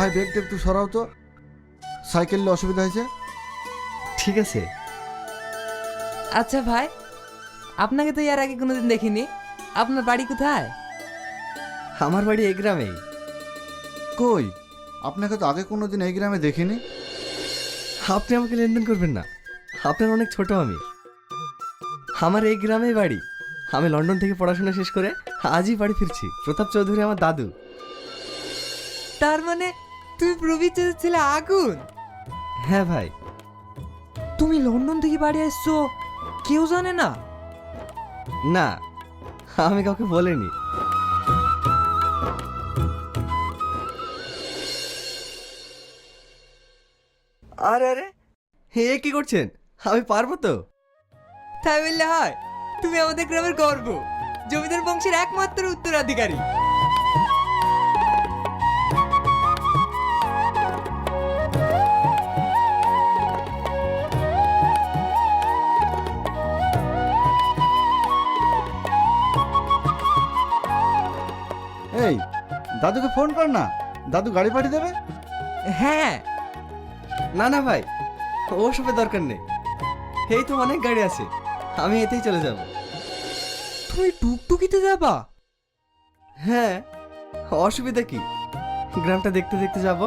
ভাই ব্যাগটা একটু সরাও তো, সাইকেলে অসুবিধা হয়েছে। ঠিক আছে। আচ্ছা ভাই, আপনাকে তো এর আগে কোনোদিন দেখিনি। আপনার বাড়ি কোথায়? আমার বাড়ি এই গ্রামেই। কই, আপনাকে তো আগে কোনোদিন এই গ্রামে দেখিনি। আপনি আমাকে লেনদেন করবেন না, আপনার অনেক ছোট আমি। আমার এই গ্রামেই বাড়ি। আমি লন্ডন থেকে পড়াশোনা শেষ করে আজই বাড়ি ফিরছি। প্রতাপ চৌধুরী আমার দাদু। তার মানে তুমি প্রবীর চাচার ছেলে আগুন? হ্যাঁ ভাই। তুমি লন্ডন থেকে বাড়ি আসছো, কেউ জানে না? না, আমি কাউকে বলিনি। আরে আরে, হে কি করছেন? আমি পারবো তো। তাই বললে হয়? তুমি আমাদের গ্রামের গর্ব, জমিদার বংশের একমাত্র উত্তরাধিকারী। এই, দাদুকে ফোন কর না, দাদু গাড়ি পাঠিয়ে দেবে। হ্যাঁ। না না ভাই, ওসবের দরকার নেই। এই তো অনেক গাড়ি আছে, আমি এতেই চলে যাব। তুমি টুকটুকিতে যাবা? হ্যাঁ, অসুবিধা কি? গ্রামটা দেখতে দেখতে যাব।